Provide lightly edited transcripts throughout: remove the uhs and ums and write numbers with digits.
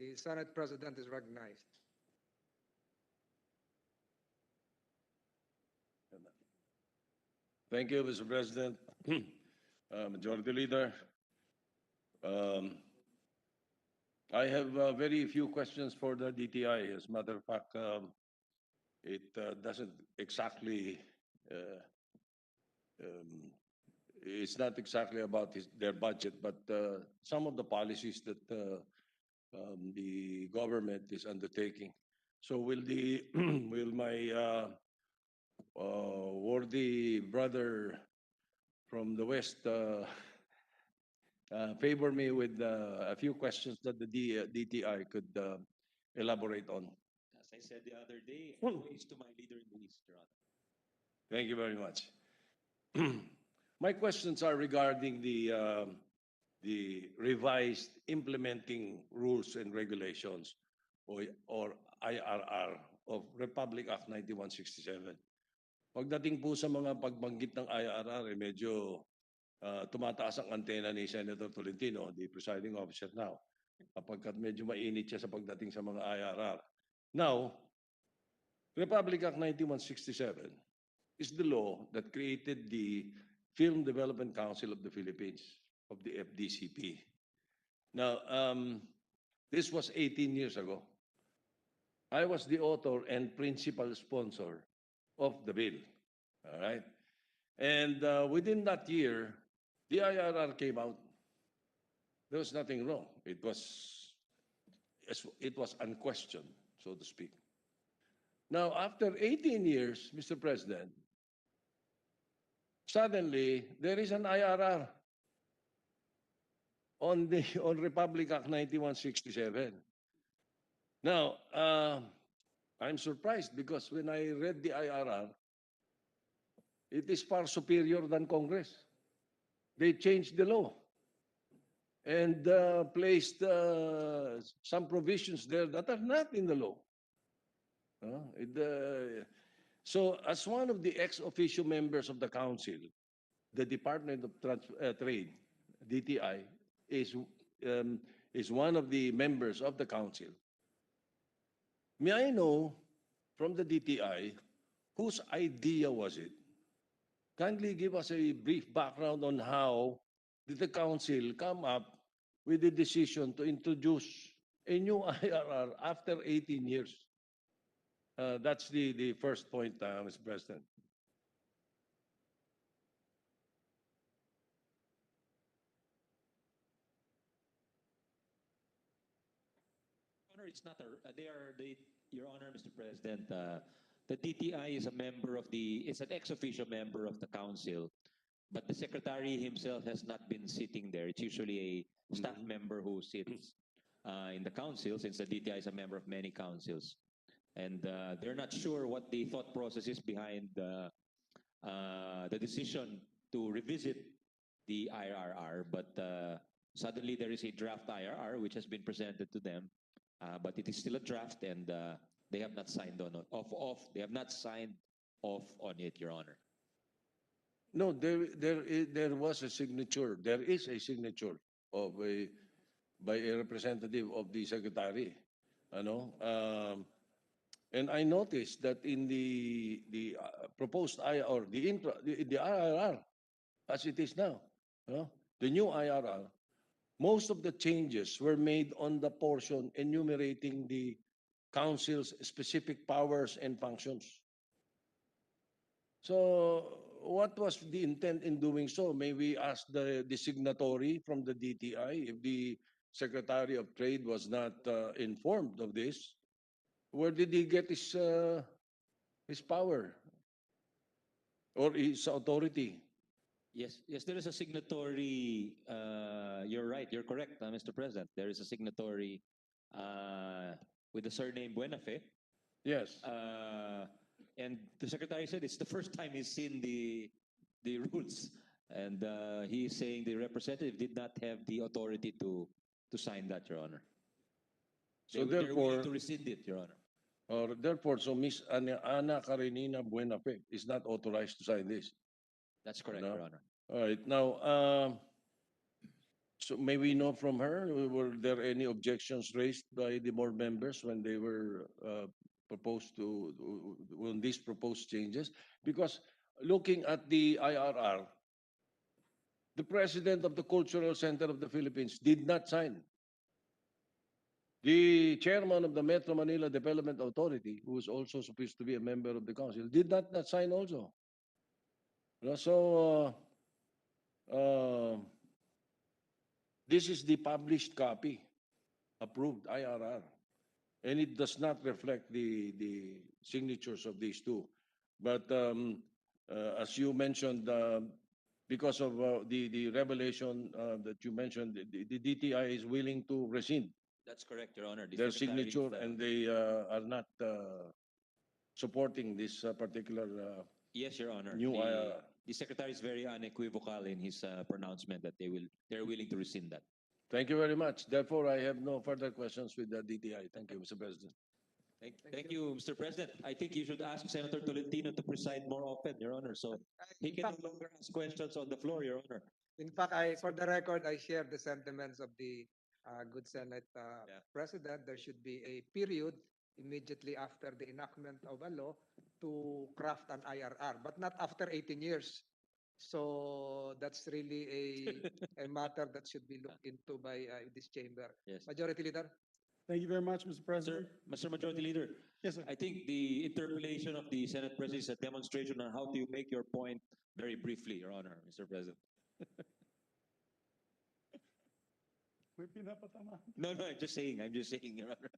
The Senate President is recognized. Thank you, Mr. President. Majority Leader, I have very few questions for the DTI. As a matter of fact, it doesn't exactly, it's not exactly about their budget, but some of the policies that the government is undertaking. So will will my worthy brother from the West favor me with a few questions that the DTI could elaborate on? As I said the other day, always to my leader in the East, Your Honor. Thank you very much. My questions are regarding the revised implementing rules and regulations, or IRR, of Republic Act 9167. Pagdating po sa mga pagbanggit ng IRR, medyo tumataas ang antena ni Senator Tolentino, the presiding officer now, kapag medyo mainit siya sa pagdating sa mga IRR. Now, Republic Act 9167 is the law that created the Film Development Council of the Philippines, of the FDCP. Now, this was 18 years ago. I was the author and principal sponsor of the bill. All right? And within that year, the IRR came out. There was nothing wrong. It was unquestioned, so to speak. Now, after 18 years, Mr. President, suddenly there is an IRR on Republic Act 9167. Now, I'm surprised because when I read the IRR, it is far superior than Congress. They changed the law and placed some provisions there that are not in the law. So, as one of the ex-officio members of the council, the Department of Trade, DTI, is one of the members of the council. May I know from the DTI, whose idea was it? Kindly give us a brief background on how did the council come up with the decision to introduce a new IRR after 18 years. That's the first point, Mr. President. Honor, it's not Your Honor, Mr. President, the DTI is a member of it's an ex-officio member of the council, but the secretary himself has not been sitting there. It's usually a staff member who sits in the council, since the DTI is a member of many councils. And they're not sure what the thought process is behind the decision to revisit the IRR, but suddenly there is a draft IRR which has been presented to them, but it is still a draft, and they have not signed They have not signed off on it, Your Honor. No, there was a signature. There is a signature by a representative of the secretary. And I noticed that in the proposed IRR, the IRR, as it is now, the new IRR, most of the changes were made on the portion enumerating the council's specific powers and functions. So, what was the intent in doing so? May we ask the signatory from the DTI if the Secretary of Trade was not informed of this? Where did he get his power or his authority? Yes, there is a signatory. You're right. You're correct, Mr. President. There is a signatory with the surname Buenafe. Yes. And the secretary said it's the first time he's seen the rules, and he is saying the representative did not have the authority to sign that, Your Honor. So they're therefore, willing to rescind it, Your Honor. Or therefore, so Miss Ana Karenina Buenafe is not authorized to sign this. That's correct, No? Your Honor. All right. Now, So may we know from her, were there any objections raised by the board members when they were proposed to, when these proposed changes? Because looking at the IRR, the president of the Cultural Center of the Philippines did not sign. The chairman of the Metro Manila Development Authority, who is also supposed to be a member of the council, did not sign also. So, this is the published copy, approved IRR, and it does not reflect the signatures of these two. But as you mentioned, because of the revelation that you mentioned, the DTI is willing to rescind That's correct, Your Honor. The their secretary, signature, and they are not supporting this particular yes, Your Honor. new IRR. The secretary is very unequivocal in his pronouncement that they're willing to rescind that. Thank you very much. Therefore, I have no further questions with the DTI. Thank you, Mr. President. Thank you, Mr. President. I think you should ask Senator Tolentino to preside more often, Your Honor, so he can no longer ask questions on the floor, Your Honor. In fact, for the record, I share the sentiments of the good Senate President. There should be a period immediately after the enactment of a law to craft an IRR, but not after 18 years. So that's really a matter that should be looked into by this chamber. Yes. Majority Leader? Thank you very much, Mr. President. Mr. Majority Leader, Yes, sir. I think the interpellation of the Senate President is a demonstration on how to make your point very briefly, Your Honor, Mr. President. May pinapatama. No, I'm just saying, Your Honor.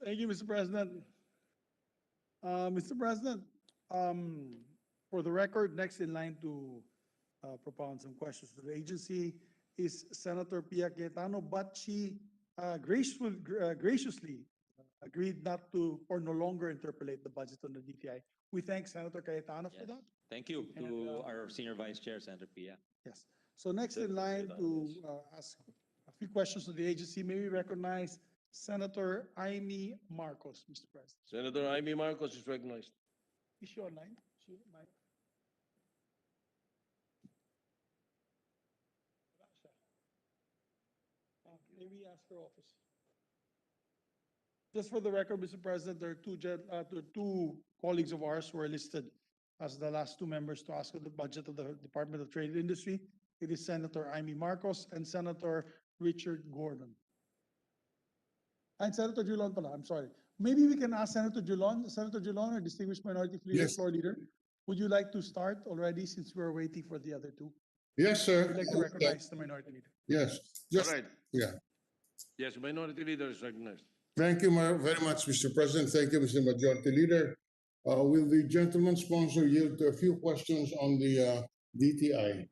Thank you, Mr. President. Mr. President, for the record, next in line to propound some questions to the agency is Senator Pia Cayetano, but she graciously agreed not to or no longer interpolate the budget on the DTI. We thank Senator Cayetano for Yes. that. Thank you And, to our Senior Vice Chair, Senator Pia. Yes. So next in line to ask a few questions to the agency, may we recognize Senator Amy Marcos, Mr. President. Senator Amy Marcos is recognized. Is she online? She might. Wala siya. Maybe ask her office. Just for the record, Mr. President, there are two colleagues of ours who are listed as the last two members to ask of the budget of the Department of Trade and Industry. It is Senator Amy Marcos and Senator Richard Gordon. And Senator Julon pala, I'm sorry. Maybe we can ask Senator Julon, our distinguished minority leader, Yes. floor leader. Would you like to start already since we're waiting for the other two? Yes, sir. We'd like to recognize the minority leader. Yes, All just, right. yeah. Yes, Minority Leader is recognized. Thank you very much, Mr. President. Thank you, Mr. Majority Leader. Will the gentleman sponsor yield to a few questions on the DTI?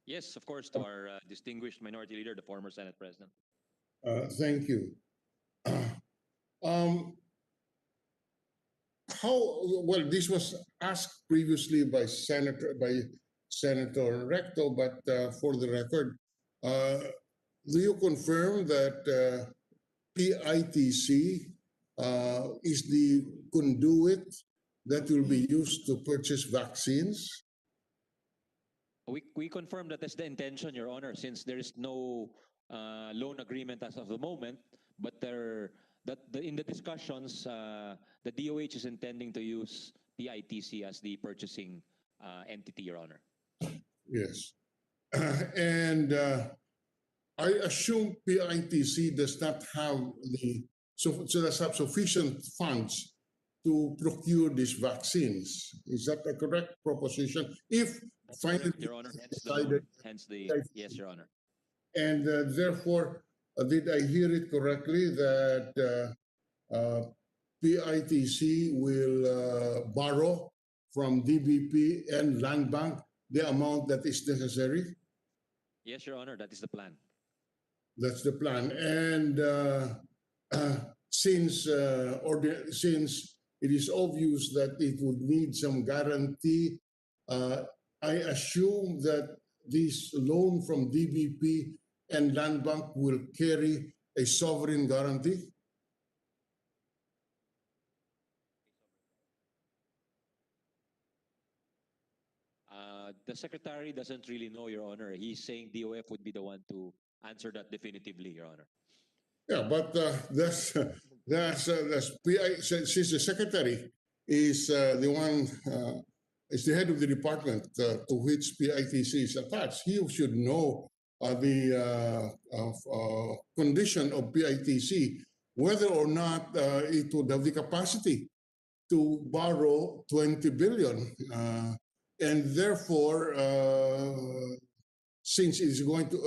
Yes, of course, to our distinguished Minority Leader, the former Senate President. Thank you. Well, this was asked previously by Senator Recto, but for the record, do you confirm that PITC is the conduit that will be used to purchase vaccines? We confirm that that's the intention, Your Honor, since there is no loan agreement as of the moment, but in the discussions, the DOH is intending to use PITC as the purchasing entity, Your Honor. Yes. And I assume PITC does not have does have sufficient funds to procure these vaccines. Is that a correct proposition? If finally Your Honor, decided, yes, Your Honor. and therefore, did I hear it correctly that PITC will borrow from DBP and Land Bank the amount that is necessary? Yes, Your Honor, that is the plan. That's the plan. And since it is obvious that it would need some guarantee, I assume that this loan from DBP and Land Bank will carry a sovereign guarantee. The secretary doesn't really know, Your Honor. He's saying DOF would be the one to answer that definitively, Your Honor. Yeah, but that's PI, since the secretary is the one, is the head of the department to which PITC is attached, he should know the condition of PITC, whether or not it would have the capacity to borrow 20 billion. And therefore, since it's going to,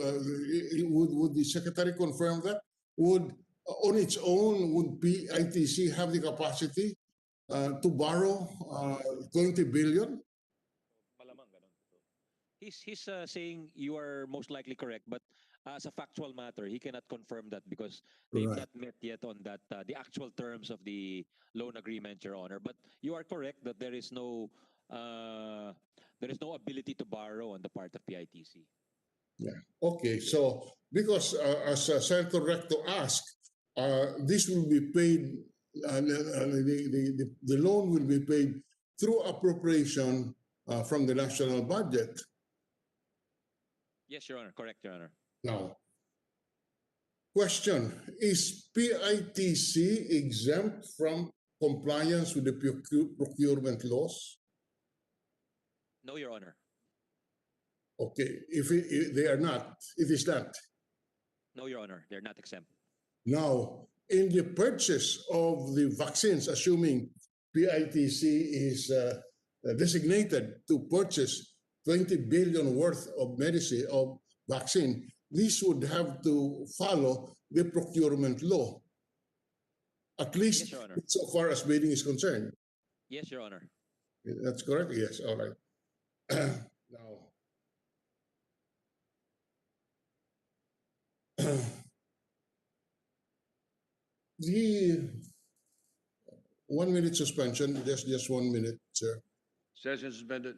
would the secretary confirm that? Would, on its own, would PITC have the capacity to borrow 20 billion? Malamang ganun. He's saying you are most likely correct, but as a factual matter, he cannot confirm that because they've Right. not met yet on that the actual terms of the loan agreement, Your Honor. But you are correct that there is no ability to borrow on the part of PITC. Yeah. Okay. So because as Senator Recto asked, this will be paid. The loan will be paid through appropriation from the national budget. Yes, Your Honor. Correct, Your Honor. Now, question: is PITC exempt from compliance with the procurement laws? No, Your Honor. Okay. If they are not, it is not. No, Your Honor. They're not exempt. Now, in the purchase of the vaccines, assuming PITC is designated to purchase 20 billion worth of medicine, of vaccine, this would have to follow the procurement law. At least Yes, Your Honor. so far as bidding is concerned. Yes, Your Honor. That's correct? Yes, all right. Now, the 1 minute suspension, just 1 minute, sir. Session suspended.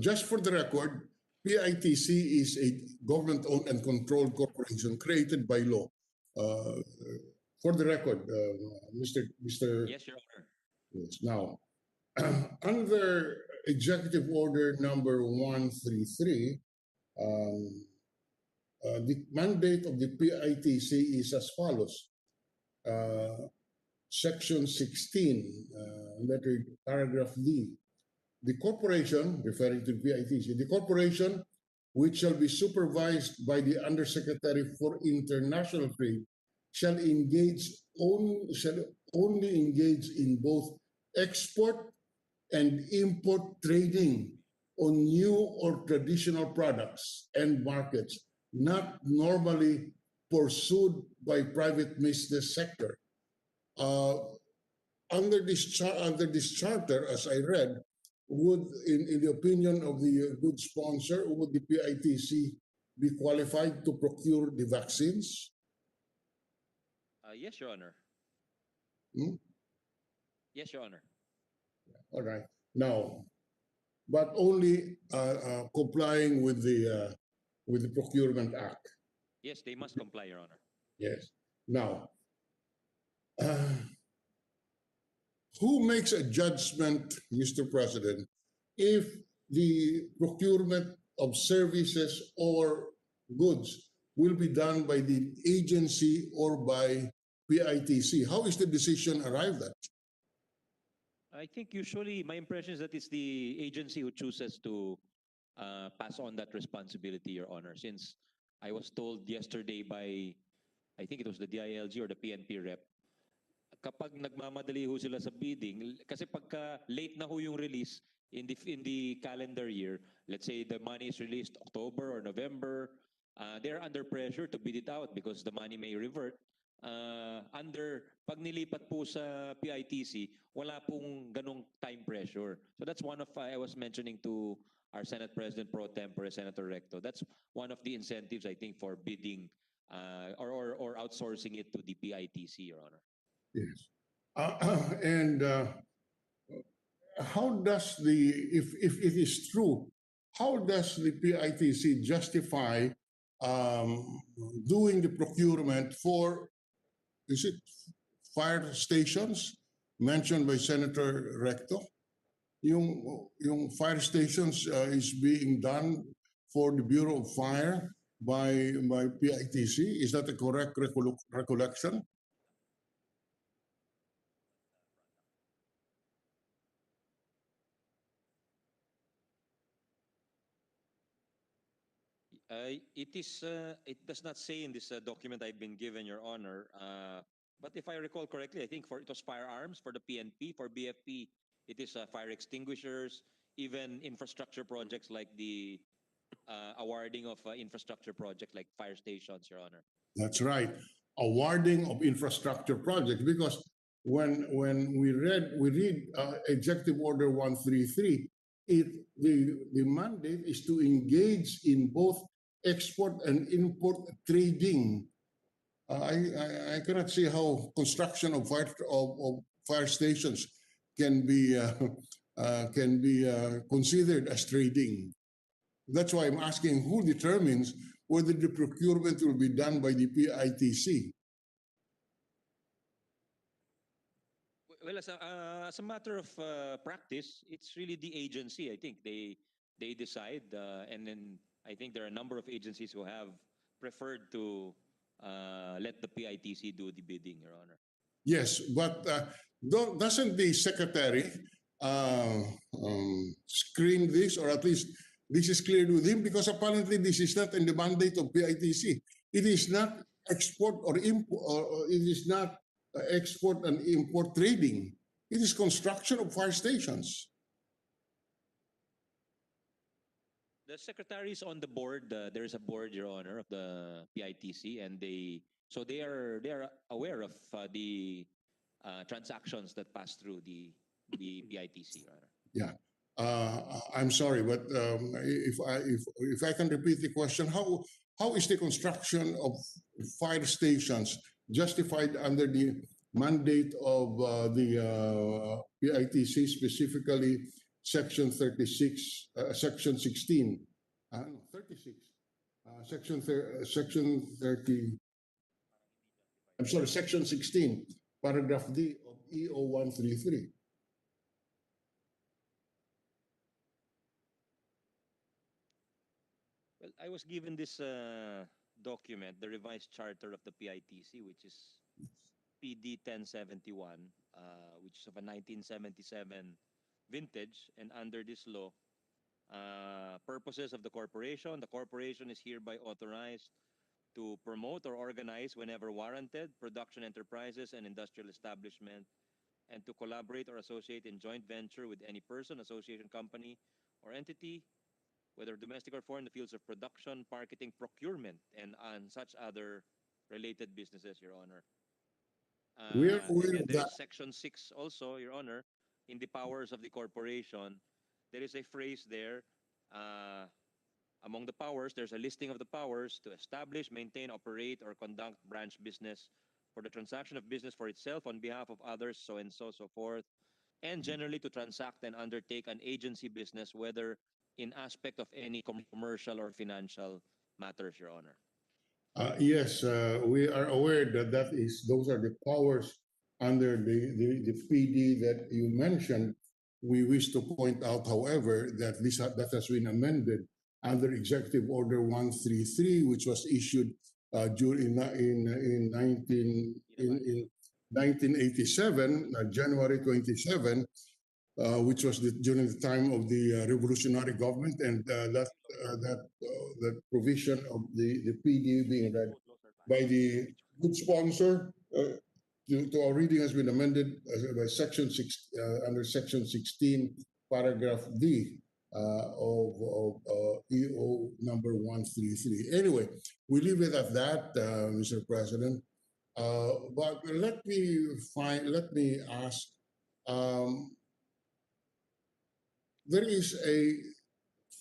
Just for the record, PITC is a government-owned and controlled corporation created by law. For the record, Mr. Yes, Your Honor. Yes. Now, under Executive Order number 133, the mandate of the PITC is as follows. Section 16, letter paragraph D. The corporation, referring to PITC, the corporation which shall be supervised by the Undersecretary for International Trade shall only engage in both export and import trading on new or traditional products and markets not normally pursued by private business sector. Under this charter, as I read, would, in the opinion of the good sponsor, would the PITC be qualified to procure the vaccines? Yes, Your Honor. Hmm? Yes, Your Honor. All right. Now, but only complying with the Procurement Act. Yes, they must comply, Your Honor. Yes. Now, who makes a judgment, Mr. President, if the procurement of services or goods will be done by the agency or by PITC? How is the decision arrived at? I think usually my impression is that it's the agency who chooses to pass on that responsibility, Your Honor. Since I was told yesterday by, I think it was the DILG or the PNP rep, kapag nagmamadali ho sila sa bidding, kasi pagka late na ho yung release in the calendar year, let's say the money is released October or November, they're under pressure to bid it out because the money may revert. Pag nilipat po sa PITC, wala pong ganong time pressure. So that's one of, I was mentioning to our Senate President Pro Tempore, Senator Recto, that's one of the incentives, I think, for bidding or outsourcing it to the PITC, Your Honor. Yes. And how does the, if it is true, how does the PITC justify doing the procurement for, is it fire stations mentioned by Senator Recto? Yung fire stations is being done for the Bureau of Fire by PITC. Is that a correct recollection? It does not say in this document I've been given, Your Honor. But if I recall correctly, I think it was firearms for the PNP, for BFP, it is fire extinguishers, even infrastructure projects like the awarding of infrastructure projects like fire stations, Your Honor. That's right. Awarding of infrastructure projects, because when we read Executive Order 133, the mandate is to engage in both export and import trading. I cannot see how construction of fire stations can be considered as trading. That's why I'm asking who determines whether the procurement will be done by the PITC. Well, as a matter of practice, it's really the agency. I think they decide, and then I think there are a number of agencies who have preferred to let the PITC do the bidding, Your Honor. Yes, but doesn't the secretary screen this, or at least this is cleared with him? Because apparently this is not in the mandate of PITC. It is not export or import, or it is not export and import trading. It is construction of fire stations. The secretary is on the board. There is a board, Your Honor, of the PITC, and they are aware of the transactions that pass through the PITC, Your Honor. Yeah. I'm sorry, but if I can repeat the question, how is the construction of fire stations justified under the mandate of the PITC, specifically Section 36, Section 16, no, 36, Section 30, I'm sorry, Section 16, Paragraph D of EO 133. Well, I was given this document, the revised charter of the PITC, which is PD 1071, which is of a 1977 vintage, and under this law, purposes of the corporation is hereby authorized to promote or organize, whenever warranted, production enterprises and industrial establishment, and to collaborate or associate in joint venture with any person, association, company, or entity, whether domestic or foreign, in the fields of production, marketing, procurement, and such other related businesses, Your Honor. We're And aware then of there that. is Section 6 also, Your Honor, in the powers of the corporation. There is a phrase there, among the powers, there's a listing of the powers to establish, maintain, operate, or conduct branch business for the transaction of business for itself on behalf of others, so and so forth, and generally to transact and undertake an agency business, whether in aspect of any commercial or financial matters, Your Honor. Yes, we are aware that those are the powers under the PD that you mentioned. We wish to point out, however, that that has been amended under Executive Order 133, which was issued during in 1987, January 27, which was during the time of the revolutionary government, and that provision of the PD being read by the good sponsor, to our reading has been amended by section 6, under section 16, paragraph D of EO number 133. Anyway, we leave it at that, Mr. President. But let me ask, there is a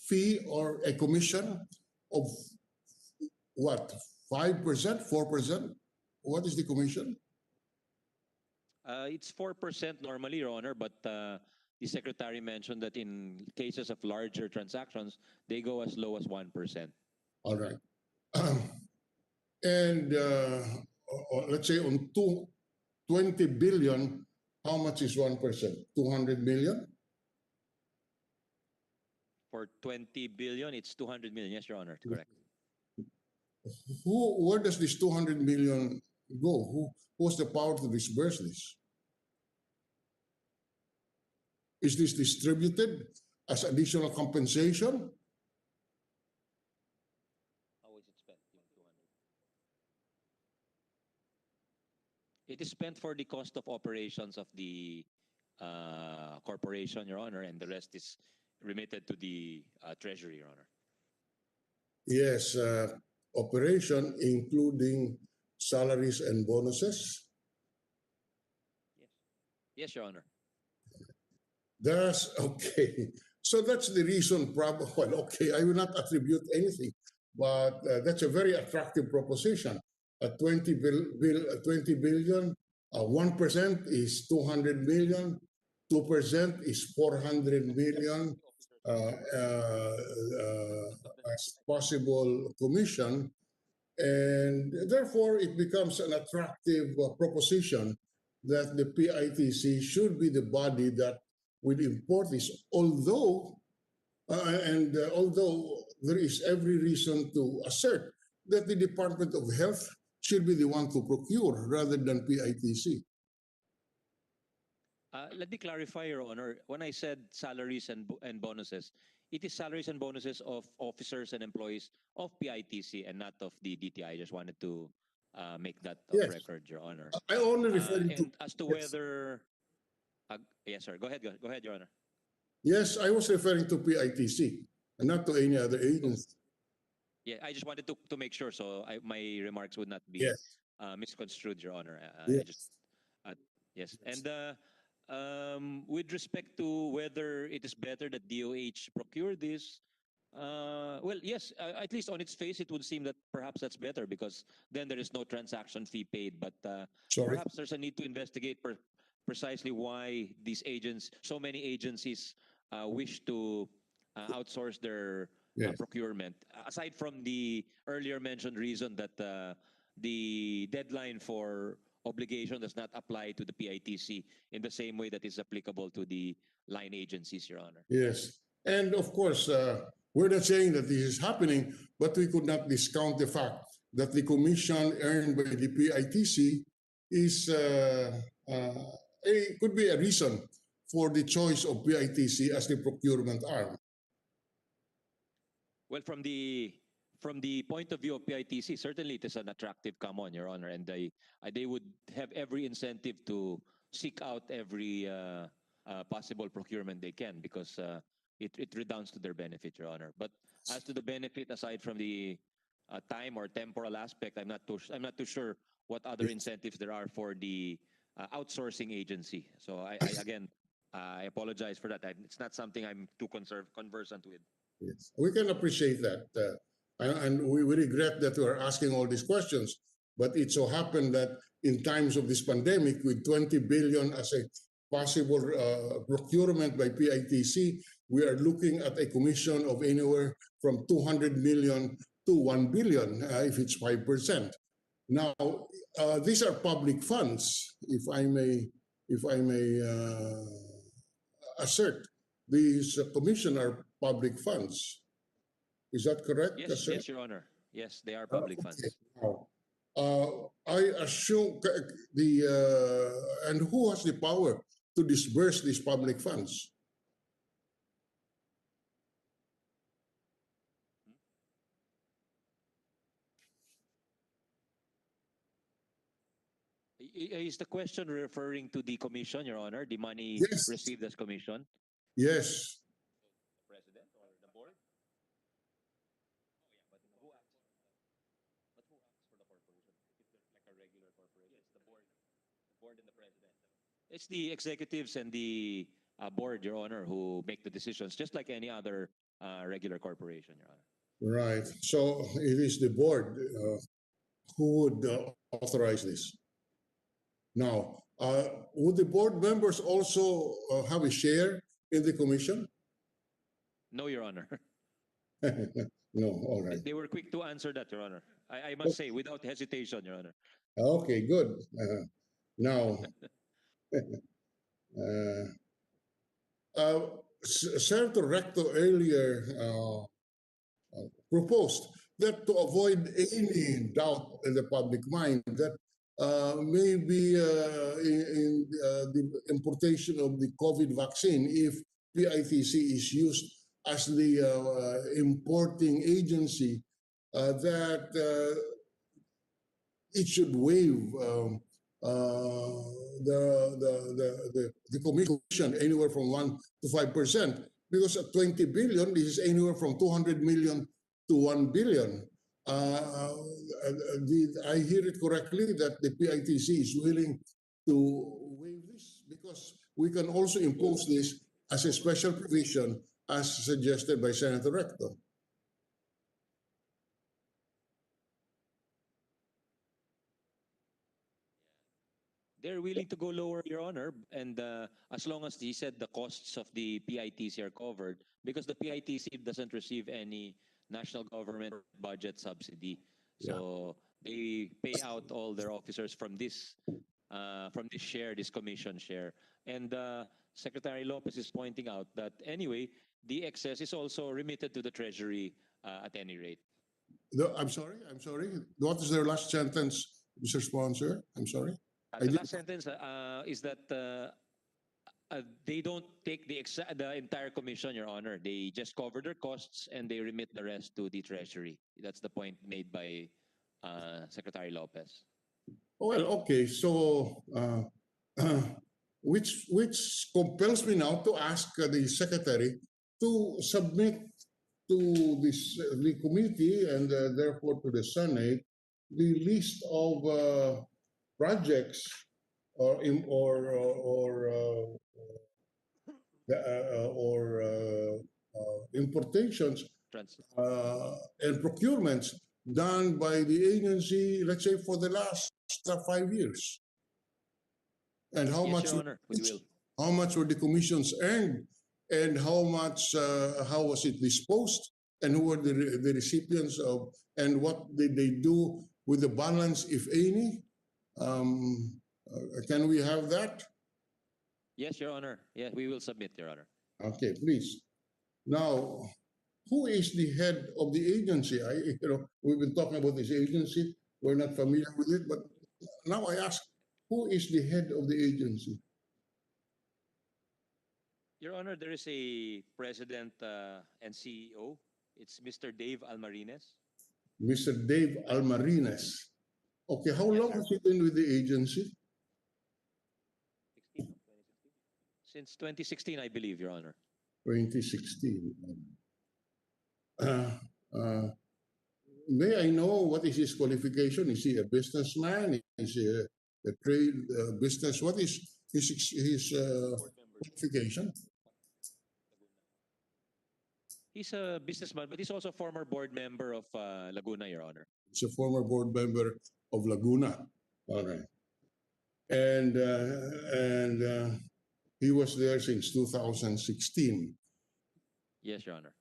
fee or a commission of what, 5%, 4%? What is the commission? It's 4% normally, Your Honor, but the Secretary mentioned that in cases of larger transactions, they go as low as 1%. All right. And let's say on 20 billion, how much is 1%? 200 million? For 20 billion, it's 200 million. Yes, Your Honor, correct. Where does this 200 million go? Who has the power to disburse this? Is this distributed as additional compensation? How is it spent, yung 200? It is spent for the cost of operations of the corporation, Your Honor, and the rest is remitted to the Treasury, Your Honor. Yes, operation including salaries and bonuses. Yes. Yes, Your Honor. That's okay. So that's the reason, well, okay, I will not attribute anything, but that's a very attractive proposition. 20 billion, 1% is 200 million, 2% is 400 million as possible commission. And therefore, it becomes an attractive proposition that the PITC should be the body that will import this, although although there is every reason to assert that the Department of Health should be the one to procure rather than PITC. Let me clarify, Your Honor. When I said salaries and bonuses, it is salaries and bonuses of officers and employees of PITC and not of the DTI. I just wanted to make that Yes. record, Your Honor. I only referring to. And as to Yes. whether, yes, sir. Go ahead, Your Honor. Yes, I was referring to PITC and not to any other agency. Yeah, I just wanted to make sure so my remarks would not be Yes. misconstrued, Your Honor. Yes. Yes. And with respect to whether it is better that DOH procure this, well, yes, at least on its face, it would seem that perhaps that's better because then there is no transaction fee paid. But Sorry. perhaps there's a need to investigate precisely why these so many agencies wish to outsource their Yes. procurement. Aside from the earlier mentioned reason that the deadline for obligation does not apply to the PITC in the same way that is applicable to the line agencies, Your Honor. Yes. And of course, we're not saying that this is happening, but we could not discount the fact that the commission earned by the PITC is could be a reason for the choice of PITC as the procurement arm. Well, from the point of view of PITC, certainly it is an attractive come on, Your Honor, and they would have every incentive to seek out every possible procurement they can because it redounds to their benefit, Your Honor. But as to the benefit aside from the time or temporal aspect, I'm not too sure what other incentives there are for the outsourcing agency. So I apologize for that. It's not something I'm too conversant with. Yes, we can appreciate that. And we regret that we are asking all these questions, but it so happened that in times of this pandemic, with 20 billion as a possible procurement by PITC, we are looking at a commission of anywhere from 200 million to 1 billion if it's 5%. Now, these are public funds, if I may assert. These commission are public funds. Is that correct? Yes, yes, Your Honor. Yes, they are public funds. Now, I assume and who has the power to disburse these public funds? Is the question referring to the commission, Your Honor? The money Yes. received as commission? Yes. The president or the board? But who acts for the corporation? If it's like a regular corporation, it's the board and the president. It's the executives and the board, Your Honor, who make the decisions, just like any other regular corporation, Your Honor. Right. So it is the board who would authorize this. Now, would the board members also have a share in the commission? No, Your Honor. No, all right. They were quick to answer that, Your Honor. I must say, without hesitation, Your Honor. Okay, good. Now, Senator Recto earlier proposed that to avoid any doubt in the public mind that maybe in the importation of the COVID vaccine, if PITC is used as the importing agency, that it should waive the commission anywhere from 1 to 5%, because at 20 billion, this is anywhere from 200 million to 1 billion. Did I hear it correctly that the PITC is willing to waive this? Because we can also impose this as a special provision as suggested by Senator Recto. They're willing to go lower, Your Honor, and as long as he said the costs of the PITC are covered, because the PITC doesn't receive any national government budget subsidy, so they pay out all their officers from this share, this commission share. And Secretary Lopez is pointing out that anyway, the excess is also remitted to the Treasury at any rate. I'm sorry. What is their last sentence, Mr. Sponsor? I'm sorry. The last sentence is that they don't take the entire commission, Your Honor. They just cover their costs and they remit the rest to the Treasury. That's the point made by Secretary Lopez. Well, okay. So, which compels me now to ask the Secretary to submit to this the committee and therefore to the Senate the list of projects or importations and procurements done by the agency, let's say for the last 5 years, and how Yes, much Your Honor, we will. how much were the commissions earned, and how was it disposed, and who were the recipients of, and what did they do with the balance, if any? Can we have that? Yes, Your Honor. Yeah, we will submit, Your Honor. Okay, please. Now, who is the head of the agency? We've been talking about this agency. We're not familiar with it, but now I ask, who is the head of the agency? Your Honor, there is a president and CEO. It's Mr. Dave Almarinez. Mr. Dave Almarinez. Okay, how long has he been with the agency? 2016. Since 2016, I believe, Your Honor. 2016. May I know what is his qualification? Is he a businessman? Is he a trade business? What is his qualification? He's a businessman, but he's also a former board member of Laguna, Your Honor. He's a former board member of Laguna. All right. And he was there since 2016. Yes, Your Honor.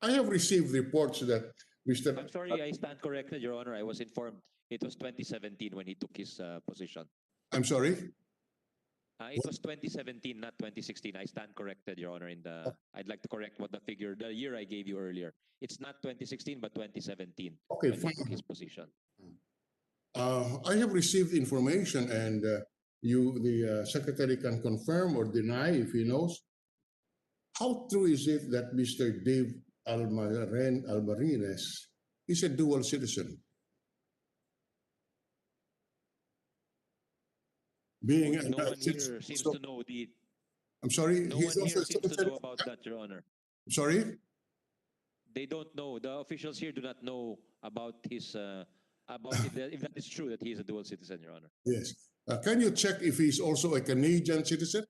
I have received reports that Mr. I'm sorry, I stand corrected, Your Honor. I was informed it was 2017 when he took his position. I'm sorry? It was 2017, not 2016. I stand corrected, Your Honor. I'd like to correct the year I gave you earlier. It's not 2016, but 2017 Okay, when fine. he took his position. I have received information, and the secretary can confirm or deny if he knows. How true is it that Mr. Dave Almarinez is a dual citizen? being No one here seems to know the. I'm sorry, No he's one here also seems to know about that, Your Honor. sorry. They don't know. The officials here do not know about his if that is true that he is a dual citizen, Your Honor. Yes. Can you check if he's also a Canadian citizen?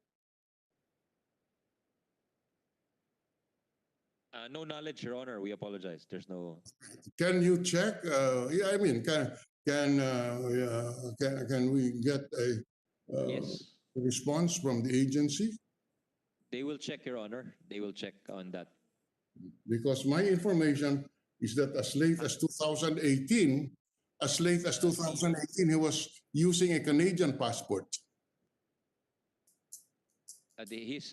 No knowledge, Your Honor. We apologize. There's no. Can you check? Yeah, I mean, can we get a Yes, response from the agency? they will check, Your Honor. They will check on that. Because my information is that as late as 2018, he was using a Canadian passport. He's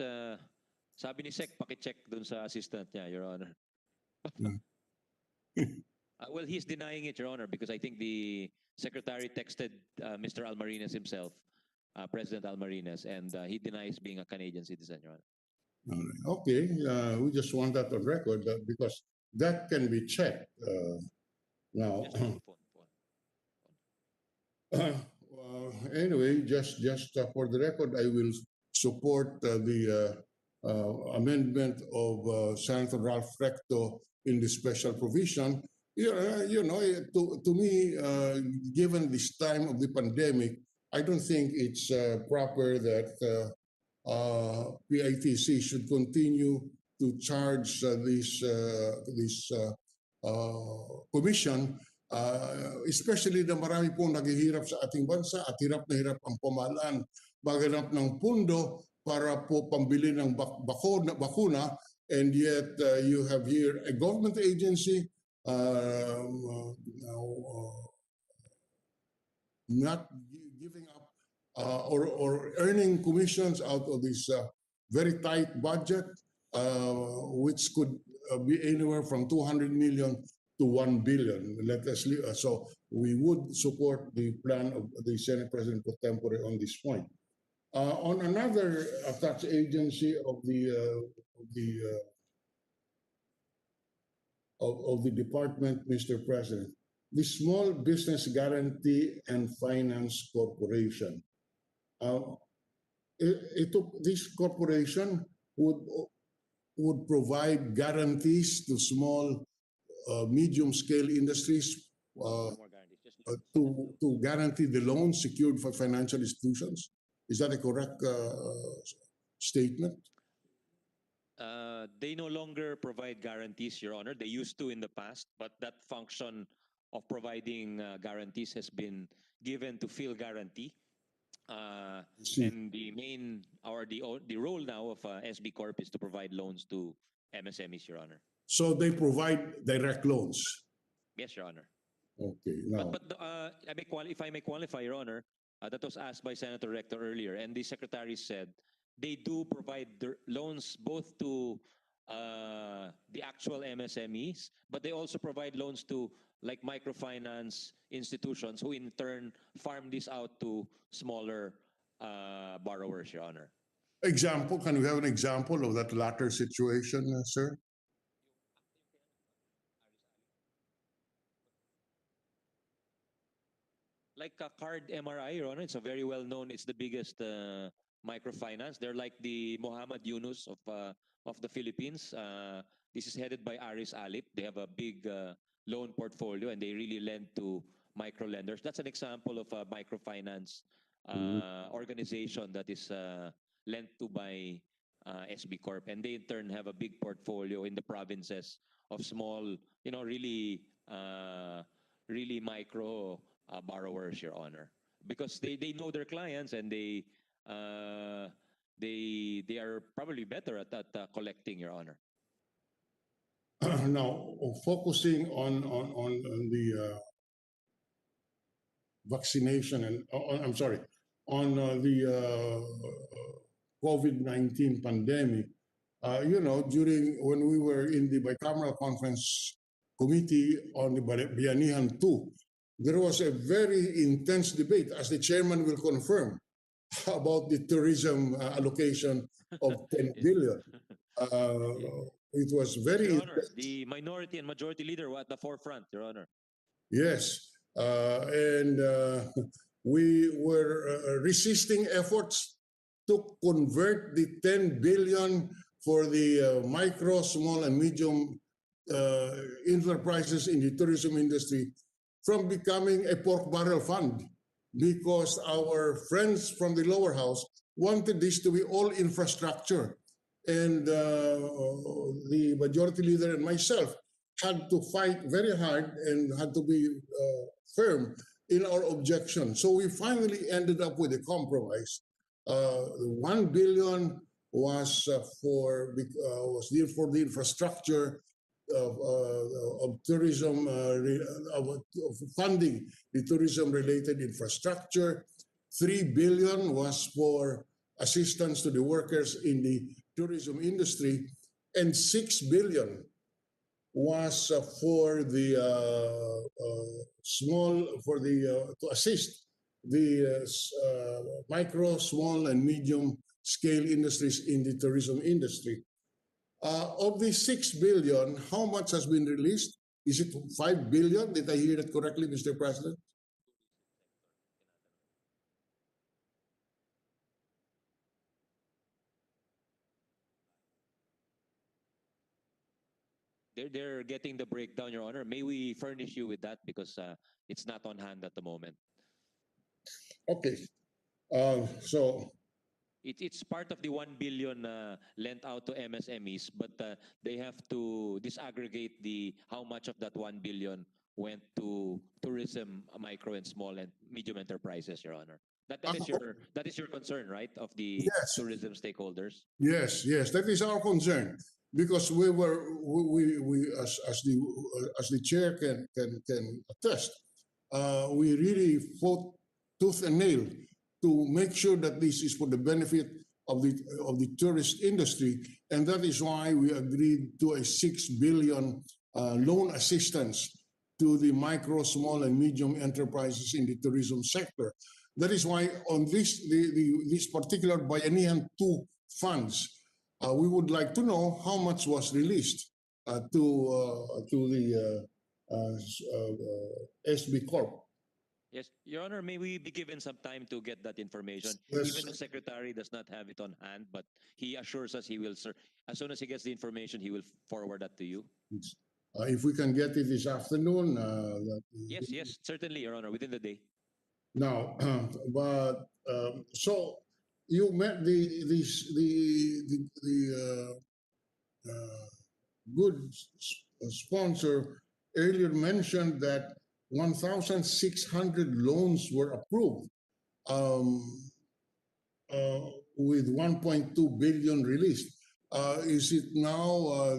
sabi ni Sec, paki-check dun sa assistant niya, Your Honor. Well, he's denying it, Your Honor, because I think the secretary texted Mr. Almarinez himself, President Almarinez, and he denies being a Canadian citizen, Your Honor. Okay, we just want that on record because that can be checked now. Just phone. Anyway, just for the record, I will support the amendment of Senator Ralph Recto in the special provision. You know, to me, given this time of the pandemic, I don't think it's proper that PITC should continue to charge this commission, especially na marami pong naghihirap sa ating bansa at hirap na hirap ang pamahalaan maghanap ng pundo para po pambili ng bakuna, and yet you have here a government agency not giving up or earning commissions out of this very tight budget, which could be anywhere from 200 million to 1 billion. Let us so we would support the plan of the Senate President pro tempore on this point. On another tax agency of the department, Mr. President, the Small Business Guarantee and Finance Corporation. This corporation would provide guarantees to small, medium-scale industries to guarantee the loans secured for financial institutions. Is that a correct statement? They no longer provide guarantees, Your Honor. They used to in the past, but that function of providing guarantees has been given to Phil Guarantee. And the main or the role now of SB Corp is to provide loans to MSMEs, Your Honor. So they provide direct loans. Yes, Your Honor. Okay. Now, But if I may qualify, Your Honor, that was asked by Senator Rector earlier, and the secretary said they do provide loans both to the actual MSMEs, but they also provide loans to like microfinance institutions who in turn farm this out to smaller borrowers, Your Honor. example, can we have an example of that latter situation, sir? Like a card MRI, Your Honor, it's a very well known, it's the biggest microfinance. They're like the Muhammad Yunus of the Philippines. This is headed by Aris Alip. They have a big loan portfolio and they really lend to micro lenders. That's an example of a microfinance organization that is lent to by SB Corp. And they in turn have a big portfolio in the provinces of small, you know, really micro borrowers, Your Honor, because they know their clients and they are probably better at collecting, Your Honor. Now, focusing on the vaccination and I'm sorry, on the COVID-19 pandemic. You know, during when we were in the bicameral conference committee on the Bayanihan 2, there was a very intense debate, as the chairman will confirm, about the tourism allocation of 10 billion. It was very Your Honor, the minority and majority leader were at the forefront, Your Honor. yes, and we were resisting efforts to convert the 10 billion for the micro, small, and medium enterprises in the tourism industry from becoming a pork barrel fund, because our friends from the lower house wanted this to be all infrastructure. And the majority leader and myself had to fight very hard and had to be firm in our objection. So we finally ended up with a compromise. 1 billion was for the infrastructure of tourism, of funding the tourism-related infrastructure. 3 billion was for assistance to the workers in the tourism industry, and 6 billion was for the to assist the micro, small, and medium scale industries in the tourism industry. Of the 6 billion, how much has been released? Is it 5 billion? Did I hear that correctly, Mr. President? They're getting the breakdown, Your Honor. May we furnish you with that because it's not on hand at the moment. Okay. So It's part of the 1 billion lent out to MSMEs, but they have to disaggregate how much of that 1 billion went to tourism, micro and small and medium enterprises, Your Honor. That is your concern, right, of the yes. tourism stakeholders? Yes, that is our concern, because we as the chair can attest, we really fought tooth and nail to make sure that this is for the benefit of the tourist industry, and that is why we agreed to a 6 billion loan assistance to the micro, small, and medium enterprises in the tourism sector. That is why on this particular Bayanihan 2 funds, we would like to know how much was released to the SB Corp. Yes, Your Honor, may we be given some time to get that information? Yes. Even the Secretary does not have it on hand, but he assures us he will, sir. As soon as he gets the information, he will forward that to you. If we can get it this afternoon. Yes, certainly, Your Honor, within the day. Now, but so you met the good sponsor earlier mentioned that 1,600 loans were approved with 1.2 billion released. Is it now,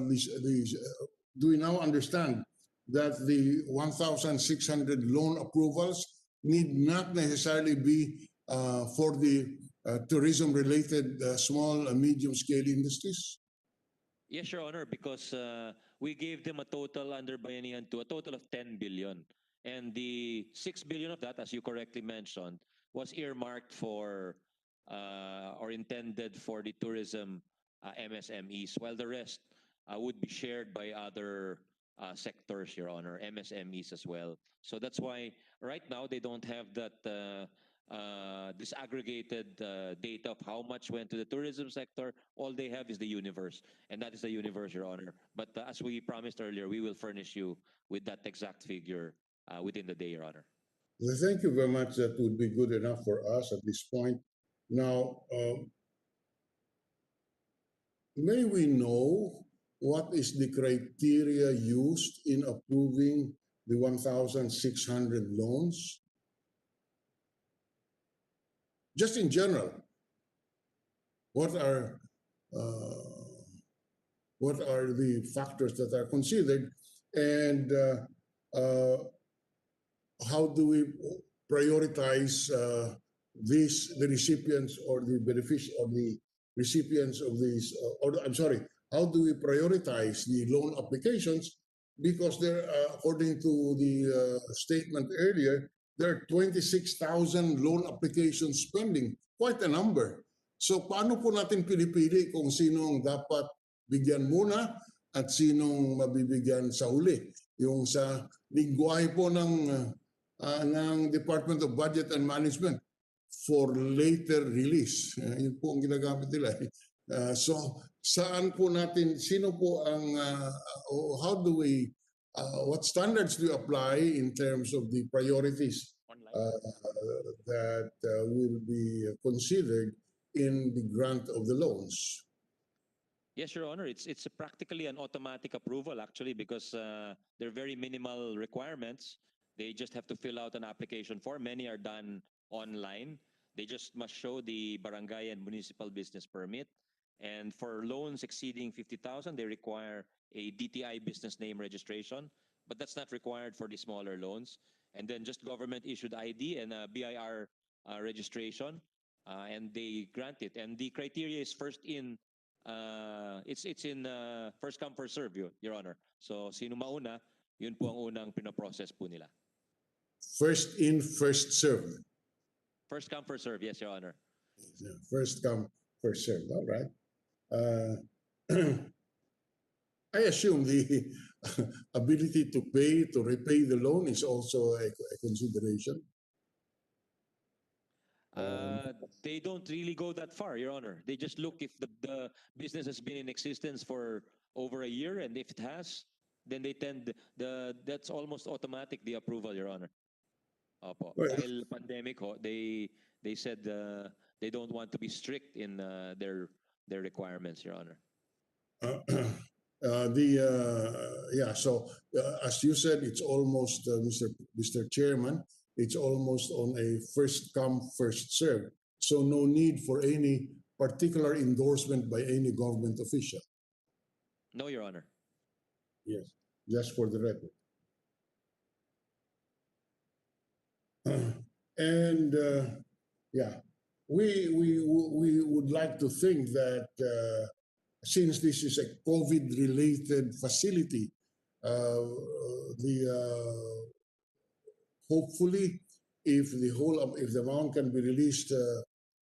do we now understand that the 1,600 loan approvals need not necessarily be for the tourism-related small and medium-scale industries? Yes, Your Honor, because we gave them a total under Bayanihan 2, a total of 10 billion. And the 6 billion of that, as you correctly mentioned, was earmarked for or intended for the tourism MSMEs, while the rest would be shared by other sectors, Your Honor, MSMEs as well. So that's why right now they don't have that disaggregated data of how much went to the tourism sector. All they have is the universe, and that is the universe, Your Honor. But as we promised earlier, we will furnish you with that exact figure within the day, Your Honor. Well, thank you very much. That would be good enough for us at this point. Now, may we know what is the criteria used in approving the 1,600 loans? Just in general, what are the factors that are considered, and how do we prioritize the recipients or the recipients of these, how do we prioritize the loan applications? Because there, according to the statement earlier, there are 26,000 loan applications pending, quite a number. So paano po natin pinipili kung sinong dapat bigyan muna at sinong mabibigyan sa huli? Yung sa lingwahe po ng ng Department of Budget and Management for later release. Yun po ang ginagamit nila. So, saan po natin, sino po ang, how do we, what standards do you apply in terms of the priorities that will be considered in the grant of the loans? Yes, Your Honor. It's practically an automatic approval, actually, because they're very minimal requirements. They just have to fill out an application form. Many are done online. They just must show the barangay and municipal business permit. And for loans exceeding 50,000, they require a DTI business name registration, but that's not required for the smaller loans. And then just government issued ID and a BIR registration, and they grant it. And the criteria is first in, it's in first come first serve, Your Honor. So sino mauna, yun po ang unang pinoprocess po nila. First in, first served. First come first serve, yes, Your Honor. First come, first served. All right. I assume the ability to pay, to repay the loan is also a consideration. They don't really go that far, Your Honor. They just look if the business has been in existence for over a year, and if it has, then they tend, that's almost automatic, the approval, Your Honor. Opo. Well, Dahil pandemic ho, they said they don't want to be strict in their requirements, Your Honor. Yeah, so as you said, it's almost, Mr. Chairman, it's almost on a first come, first serve. So no need for any particular endorsement by any government official. No, Your Honor. Yes, just for the record. And yeah, we would like to think that since this is a COVID-related facility, hopefully, if the amount can be released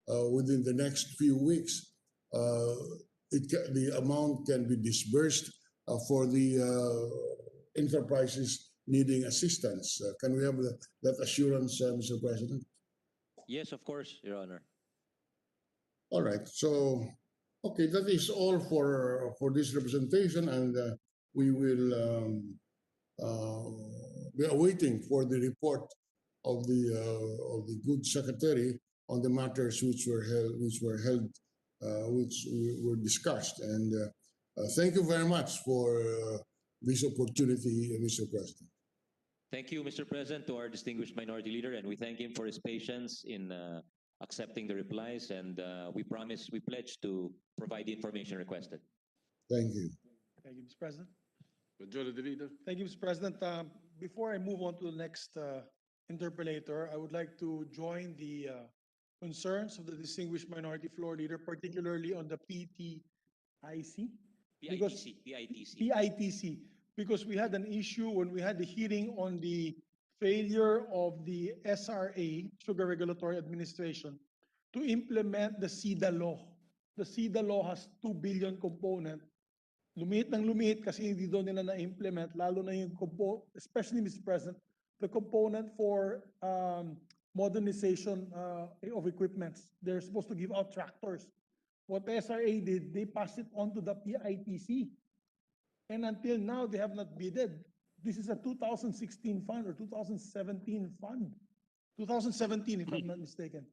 within the next few weeks, the amount can be disbursed for the enterprises needing assistance. Can we have that assurance, Mr. President? Yes, of course, Your Honor. All right. So, okay, that is all for this representation, and we will be awaiting for the report of the good secretary on the matters which were discussed. And thank you very much for this opportunity, Mr. President. Thank you, Mr. President, to our distinguished minority leader, and we thank him for his patience in accepting the replies, and we pledge to provide the information requested. Thank you. Thank you, Mr. President. Majority Leader. Thank you, Mr. President. Before I move on to the next interpellator, I would like to join the concerns of the distinguished minority floor leader, particularly on the PITC. PITC, because we had an issue when we had the hearing on the failure of the SRA, Sugar Regulatory Administration, to implement the SIDA law. The SIDA law has 2 billion component. Lumit ng lumit kasi hindi doon nila na-implement, lalo na yung especially, Mr. President, the component for modernization of equipments. They're supposed to give out tractors. What the SRA did, they passed it on to the PITC. And until now, they have not bidded. This is a 2016 fund or 2017 fund. 2017, if I'm not mistaken.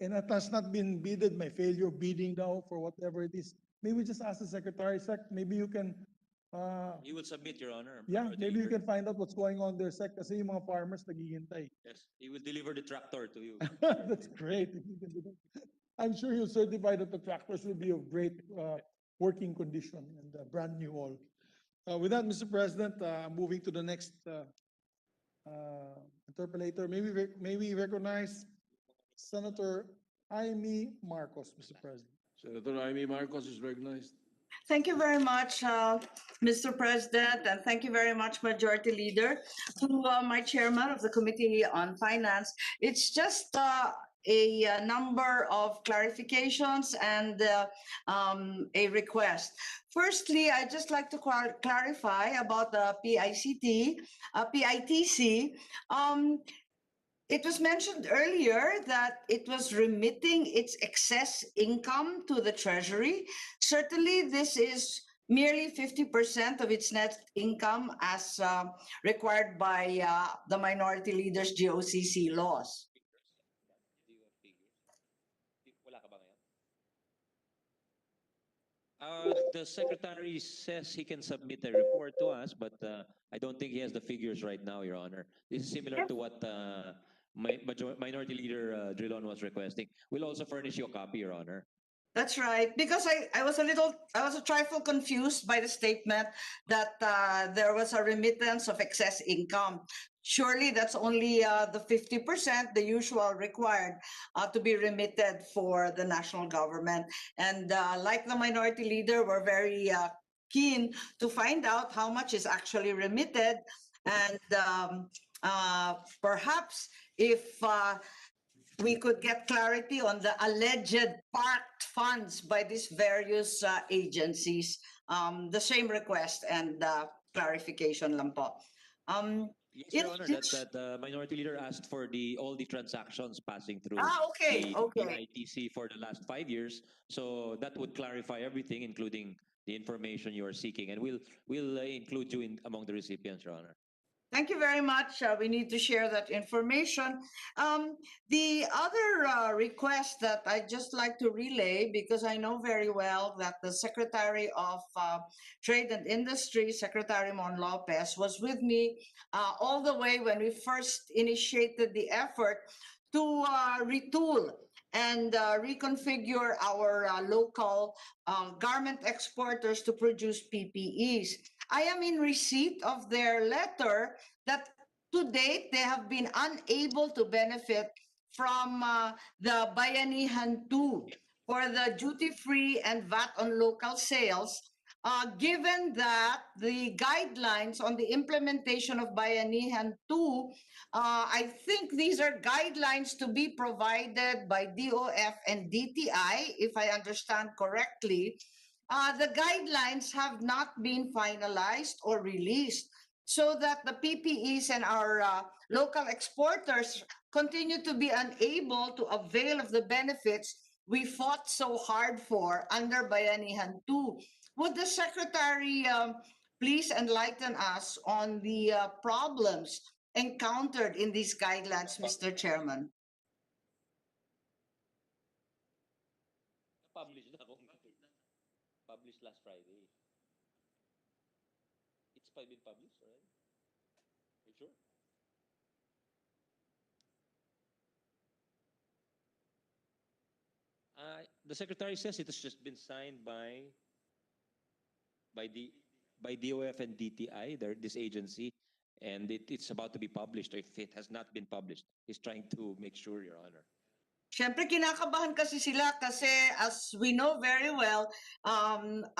And it has not been bidded, my failure of bidding now for whatever it is. Maybe just ask the Secretary, Sec, maybe you can... He will submit, Your Honor. Yeah, maybe you can find out what's going on there, Sec, kasi yung mga farmers naghihintay. Yes, he will deliver the tractor to you. That's great. If you can do that. I'm sure he'll certify that the tractors will be of great working condition and brand new all. With that, Mr. President, moving to the next interpellator, may we recognize Senator Amy Marcos, Mr. President. Senator Amy Marcos is recognized. Thank you very much, Mr. President, and thank you very much, Majority Leader. To my chairman of the Committee on Finance, it's just a number of clarifications and a request. Firstly, I'd just like to clarify about the PITC. It was mentioned earlier that it was remitting its excess income to the Treasury. Certainly, this is merely 50% of its net income as required by the Minority Leaders GOCC laws. The secretary says he can submit a report to us, but I don't think he has the figures right now, Your Honor. This is similar to what Minority Leader Drilon was requesting. We'll also furnish you a copy, Your Honor. That's right, because I was a trifle confused by the statement that there was a remittance of excess income. Surely that's only the 50%, the usual required to be remitted for the national government. And like the Minority Leader, we're very keen to find out how much is actually remitted. And perhaps if we could get clarity on the alleged parked funds by these various agencies. The same request and clarification lang po. Yes, in Your Honor, addition- that Minority Leader asked for all the transactions passing through okay, the okay. PITC for the last 5 years. So that would clarify everything, including the information you are seeking. And we'll include you among the recipients, Your Honor. Thank you very much. We need to share that information. The other request that I'd just like to relay, because I know very well that the Secretary of Trade and Industry, Secretary Mon Lopez, was with me all the way when we first initiated the effort to retool and reconfigure our local garment exporters to produce PPEs. I am in receipt of their letter that to date they have been unable to benefit from the Bayanihan 2 for the duty-free and VAT on local sales, given that the guidelines on the implementation of Bayanihan 2, I think these are guidelines to be provided by DOF and DTI, if I understand correctly. The guidelines have not been finalized or released so that the PPEs and our local exporters continue to be unable to avail of the benefits we fought so hard for under Bayanihan 2. Would the Secretary please enlighten us on the problems encountered in these guidelines, Mr. Chairman? Published last Friday. It's been published already? Are you sure? The Secretary says it has just been signed by DOF and DTI, this agency, and it's about to be published. If it has not been published, he's trying to make sure, Your Honor. Siyempre, kinakabahan kasi sila kasi as we know very well,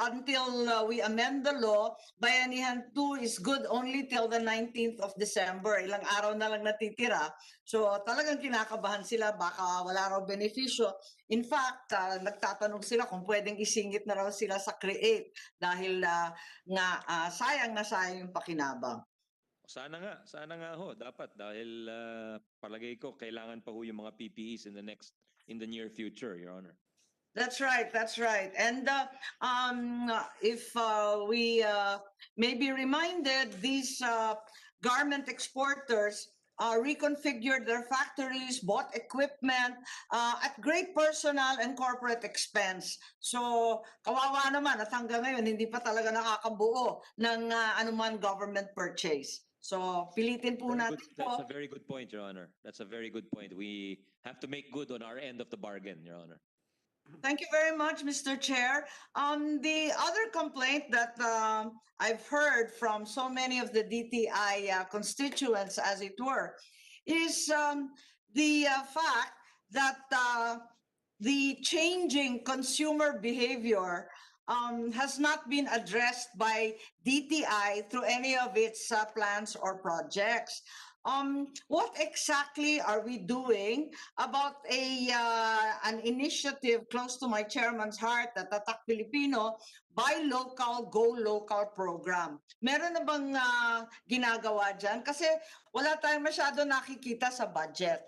until we amend the law, Bayanihan 2 is good only till the 19th of December. Ilang araw na lang natitira. So talagang kinakabahan sila, baka wala raw benepisyo. In fact, nagtatanong sila kung pwedeng isingit na raw sila sa CREATE dahil sayang na sayang yung pakinabang. Sana nga ho, dapat dahil palagay ko kailangan pa ho yung mga PPEs in the near future, Your Honor. That's right, that's right. And if we may be reminded, these garment exporters reconfigured their factories, bought equipment at great personal and corporate expense. So kawawa naman at hanggang ngayon hindi pa talaga nakakabuo ng anuman government purchase. So pilitin po natin That's po. a very good point, Your Honor. That's a very good point. We have to make good on our end of the bargain, Your Honor. Thank you very much, Mr. Chair. The other complaint that I've heard from so many of the DTI constituents, as it were, is the fact that the changing consumer behavior has not been addressed by DTI through any of its plans or projects. what exactly are we doing about an initiative close to my chairman's heart, the Tatak Filipino, Buy Local, Go Local program? Meron na bang ginagawa dyan? Kasi wala tayong masyado nakikita sa budget.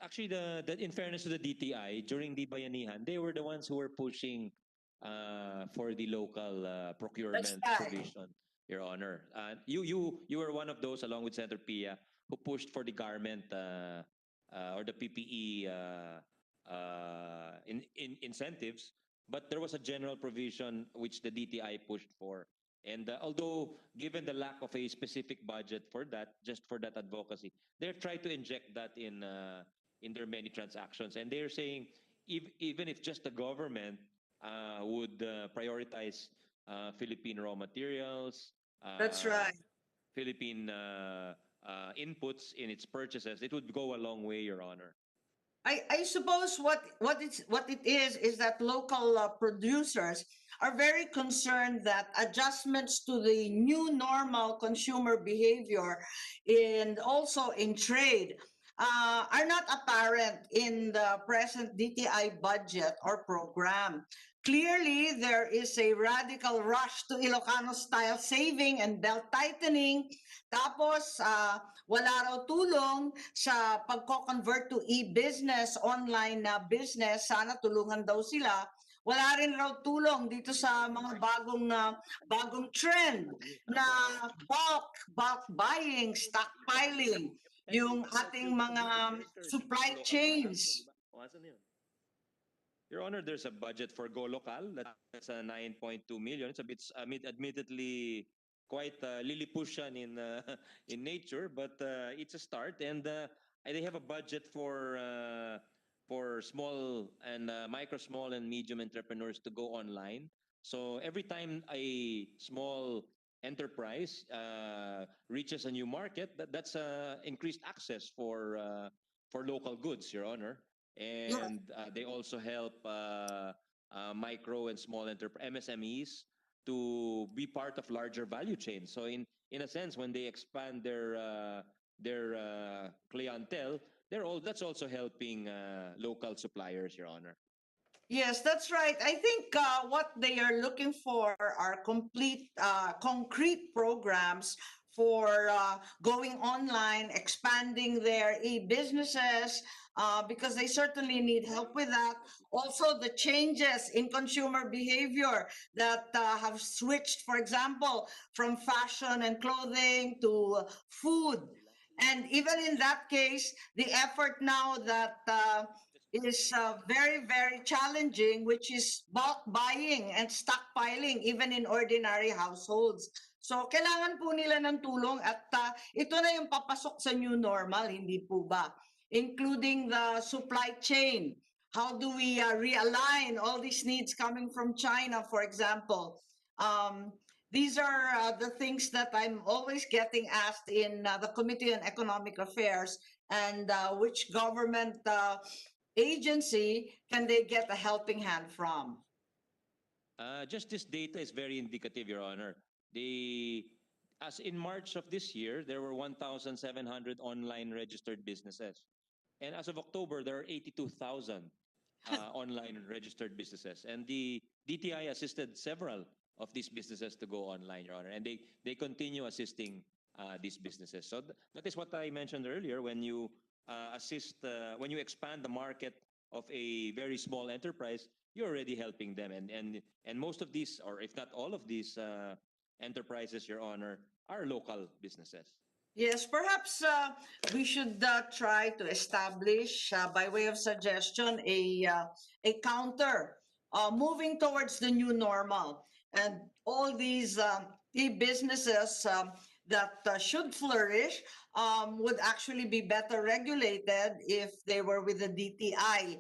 Actually, in fairness to the DTI, during the Bayanihan, they were the ones who were pushing for the local procurement right. provision, Your Honor. You were one of those, along with Senator Pia, who pushed for the garment or the PPE incentives. But there was a general provision which the DTI pushed for. And although, given the lack of a specific budget for that, just for that advocacy, they've tried to inject that in their many transactions. And they're saying, even if just the government would prioritize Philippine raw materials, That's right. Philippine inputs in its purchases, it would go a long way, Your Honor. I suppose what it is that local producers are very concerned that adjustments to the new normal consumer behavior and also in trade are not apparent in the present DTI budget or program. Clearly, there is a radical rush to Ilocano-style saving and belt tightening. Tapos, wala raw tulong sa pagko-convert to e-business, online na business. Sana tulungan daw sila. Wala rin raw tulong dito sa mga bagong trend na bulk buying, stockpiling, yung ating mga supply chains. Your Honor, there's a budget for Go Local. That's 9.2 million. It's a bit, admittedly, quite Lilliputian in nature, but it's a start. And they have a budget for small and small and medium entrepreneurs to go online. So every time a small enterprise reaches a new market, that's increased access for local goods, Your Honor. And they also help micro and small MSMEs to be part of larger value chains. So in a sense, when they expand their clientele, that's also helping local suppliers, Your Honor. Yes, that's right. I think what they are looking for are complete, concrete programs for going online, expanding their e-businesses, because they certainly need help with that. Also, the changes in consumer behavior that have switched, for example, from fashion and clothing to food. And even in that case, the effort now that is very, very challenging, which is bulk buying and stockpiling, even in ordinary households. So, kailangan po nila ng tulong at ito na yung papasok sa new normal, hindi po ba? Including the supply chain. How do we realign all these needs coming from China, for example? These are the things that I'm always getting asked in the Committee on Economic Affairs, and which government agency can they get a helping hand from? Just this data is very indicative, Your Honor. As in March of this year, there were 1,700 online registered businesses. And as of October, there are 82,000 online registered businesses. And the DTI assisted several of these businesses to go online, Your Honor. And they continue assisting these businesses. So that is what I mentioned earlier. When you when you expand the market of a very small enterprise, you're already helping them. And most of these, or if not all of these enterprises, Your Honor, are local businesses. Yes, perhaps we should try to establish, by way of suggestion, a counter moving towards the new normal. And all these e-businesses that should flourish would actually be better regulated if they were with the DTI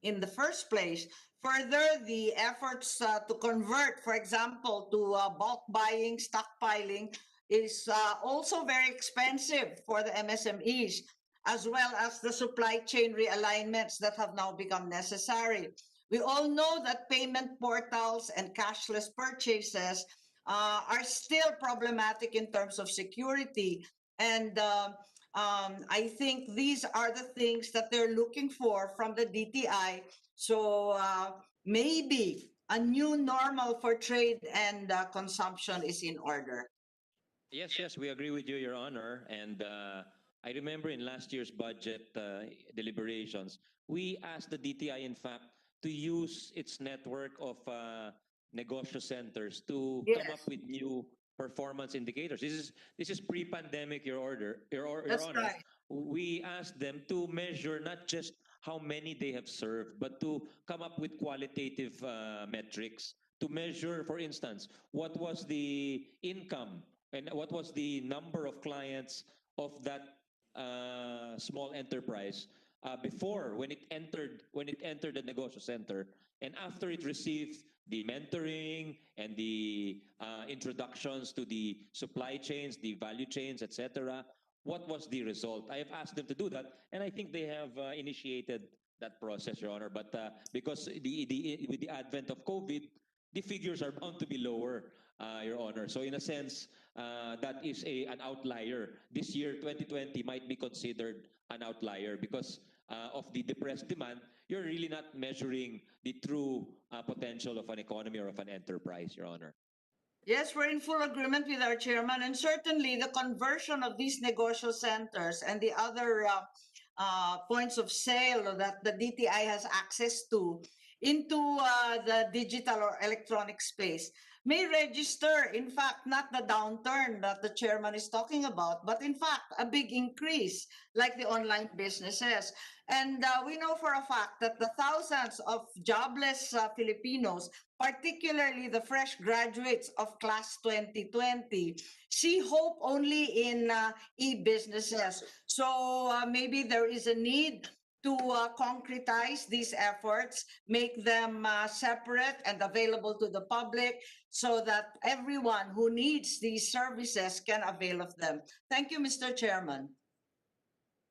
in the first place. Further, the efforts to convert, for example, to bulk buying, stockpiling, is also very expensive for the MSMEs, as well as the supply chain realignments that have now become necessary. We all know that payment portals and cashless purchases are still problematic in terms of security. And I think these are the things that they're looking for from the DTI. So maybe a new normal for trade and consumption is in order. Yes, we agree with you, Your Honor. And I remember in last year's budget deliberations, we asked the DTI, in fact, to use its network of negosyo centers to come up Yes. with new performance indicators. This is pre-pandemic, Your That's Honor. right. We asked them to measure not just how many they have served, but to come up with qualitative metrics to measure, for instance, what was the income and what was the number of clients of that small enterprise before when it entered the negosyo center, and after it received the mentoring and the introductions to the supply chains, the value chains, etc. What was the result? I have asked them to do that, and I think they have initiated that process, Your Honor. But because with the advent of COVID, the figures are bound to be lower, Your Honor. So in a sense, that is an outlier. This year, 2020, might be considered an outlier because of the depressed demand. You're really not measuring the true potential of an economy or of an enterprise, Your Honor. Yes, we're in full agreement with our chairman, and certainly the conversion of these negosyo centers and the other points of sale that the DTI has access to into the digital or electronic space may register, in fact, not the downturn that the chairman is talking about, but in fact, a big increase like the online businesses. And we know for a fact that the thousands of jobless Filipinos, particularly the fresh graduates of class 2020, see hope only in e-businesses. So maybe there is a need to concretize these efforts, make them separate and available to the public so that everyone who needs these services can avail of them. Thank you, Mr. Chairman.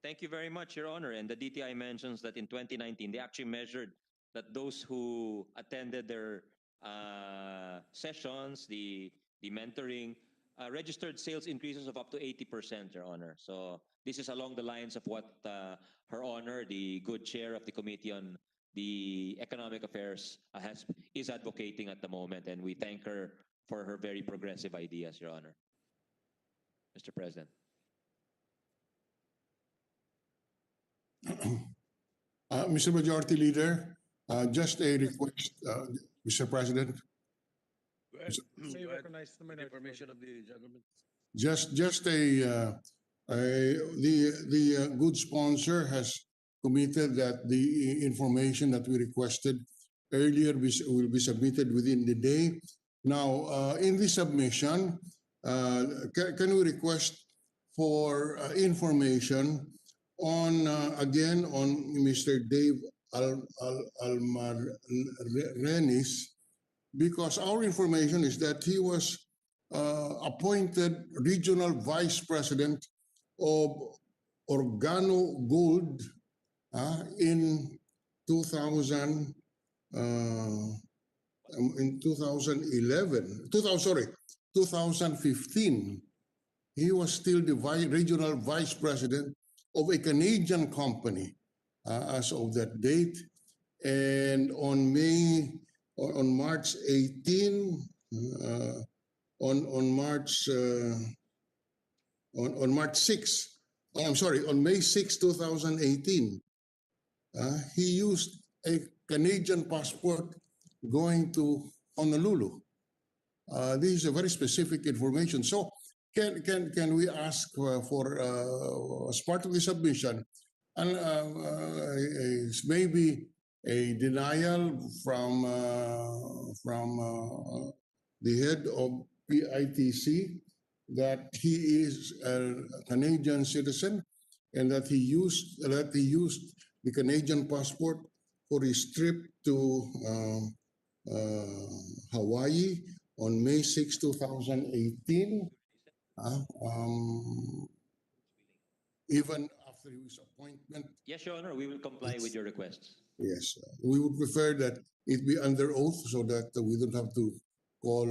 Thank you very much, Your Honor. And the DTI mentions that in 2019, they actually measured that those who attended their sessions, the mentoring, registered sales increases of up to 80%, Your Honor. So this is along the lines of what Her Honor, the good chair of the Committee on the Economic Affairs, is advocating at the moment. And we thank her for her very progressive ideas, Your Honor. Mr. President. Mr. Majority Leader, just a request, Mr. President, May recognize the minority. Information of the gentleman. just the good sponsor has committed that the information that we requested earlier will be submitted within the day. Now, in the submission, can we request for information on again on Mr. Dave Almarinez, because our information is that he was appointed regional vice president of Organo Gold in 2011, 2015. He was still the regional vice president of a Canadian company as of that date. And on March 18, on May 6, 2018, he used a Canadian passport going to Honolulu. This is a very specific information. So can we ask for as part of the submission, and maybe a denial from the head of PITC that he is a Canadian citizen and that he used the Canadian passport for his trip to Hawaii on May 6, 2018. Even after his appointment. Yes, Your Honor, we will comply with your requests. Yes, we would prefer that it be under oath so that we don't have to call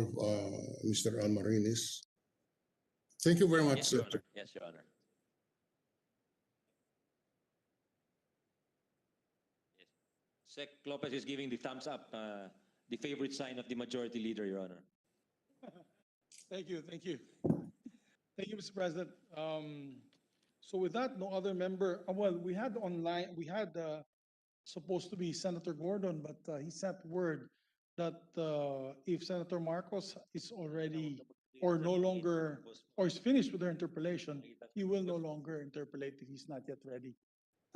Mr. Almarinez. Thank you very much, Yes, Your sir. Honor. Yes, Your Honor. Yes. Sec Lopez is giving the thumbs up, the favorite sign of the majority leader, Your Honor. Thank you, thank you. Thank you, Mr. President. So with that, no other member, well, we had online, we had supposed to be Senator Gordon, but he sent word that if Senator Marcos is already or no longer, or is finished with her interpellation, he will no longer interpellate if he's not yet ready.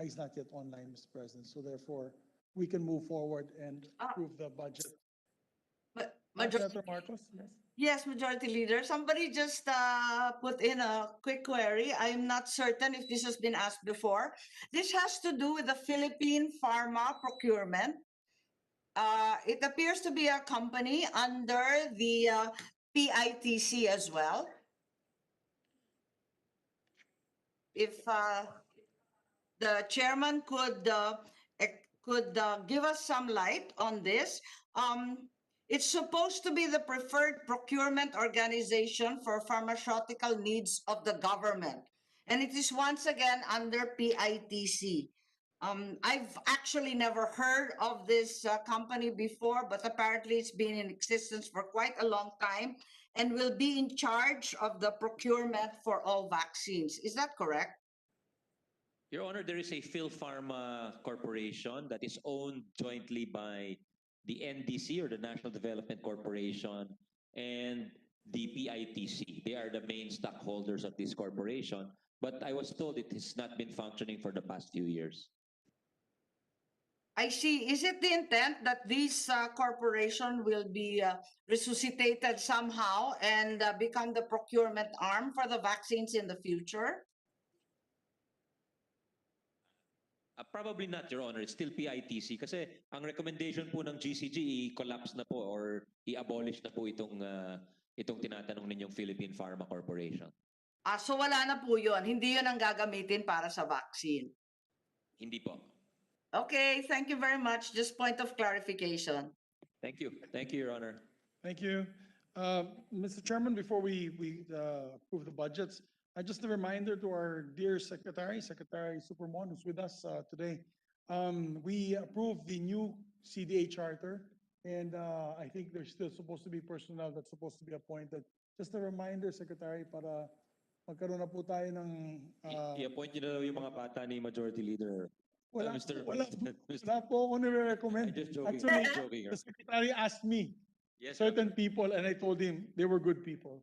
He's not yet online, Mr. President. So therefore, we can move forward and approve the budget. But Senator Marcos, yes. Yes, Majority Leader. Somebody just put in a quick query. I'm not certain if this has been asked before. This has to do with the Philippine Pharma Procurement. It appears to be a company under the PITC as well. If the chairman could give us some light on this. It's supposed to be the preferred procurement organization for pharmaceutical needs of the government. And it is once again under PITC. I've actually never heard of this company before, but apparently it's been in existence for quite a long time and will be in charge of the procurement for all vaccines. Is that correct? Your Honor, there is a PhilPharma Corporation that is owned jointly by the NDC, or the National Development Corporation, and the PITC. They are the main stockholders of this corporation, but I was told it has not been functioning for the past few years. I see. Is it the intent that this corporation will be resuscitated somehow and become the procurement arm for the vaccines in the future? Probably not, Your Honor. It's still PITC kasi ang recommendation po ng GCG i-collapse na po or i-abolish na po itong tinatanong ninyong Philippine Pharma Corporation. So wala na po yun. Hindi yun ang gagamitin para sa vaccine. Hindi po. Okay, thank you very much. Just point of clarification. Thank you. Thank you, Your Honor. Thank you. Mr. Chairman, before we approve the budgets, just a reminder to our dear Secretary Supermon, who's with us today. We approved the new CDA charter, and I think there's still supposed to be personnel that's supposed to be appointed. Just a reminder, Secretary, para magkaroon na po tayo ng... I-appoint niyo na daw yung mga bata ni Majority Leader. Wala Mr. po ako nire-recommend. I'm just joking. Actually, I'm joking. the Secretary asked me Yes, certain people, and I told him they were good people.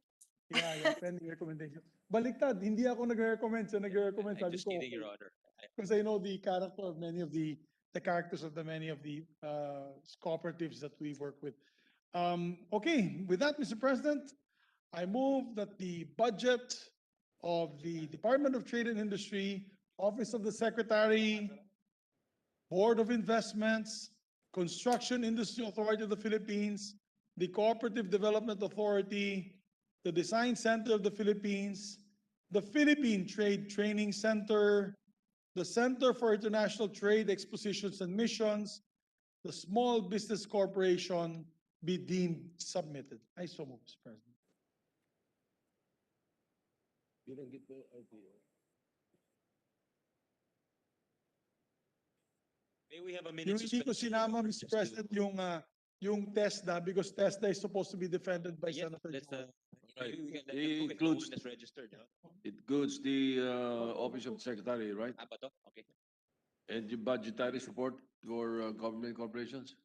Yeah, pending recommendation. Baliktad, hindi ako nagre-recommend. Siya nagre-recommend. I'm Sabi just ko, kidding, Your Honor. because I know the character of many of the characters of the many of the cooperatives that we work with. Okay, with that, Mr. President, I move that the budget of the Department of Trade and Industry, Office of the Secretary, Board of Investments, Construction Industry Authority of the Philippines, the Cooperative Development Authority, the Design Center of the Philippines, the Philippine Trade Training Center, the Center for International Trade Expositions and Missions, the Small Business Corporation be deemed submitted. I so move, Mr. President. May we have a minute Yung hindi ko suspension? sinama, Mr. President, yung TESDA, because TESDA is supposed to be defended by Yes, Senator let's, Joel. Right. we can let He them go includes- when it's registered. No? It includes the Office of the Secretary, right? Ba to? Okay. And the budgetary support for government corporations?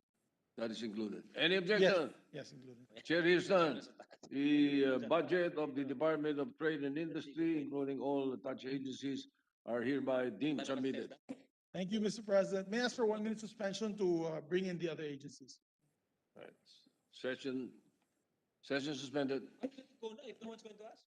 That is included. Any Yes, objection? yes, included. Chair hears none. The budget of the Department of Trade and Industry, including all attached agencies, are hereby deemed submitted. Thank you, Mr. President. May I ask for 1 minute suspension to bring in the other agencies? Right. Session suspended. If no one's going to ask.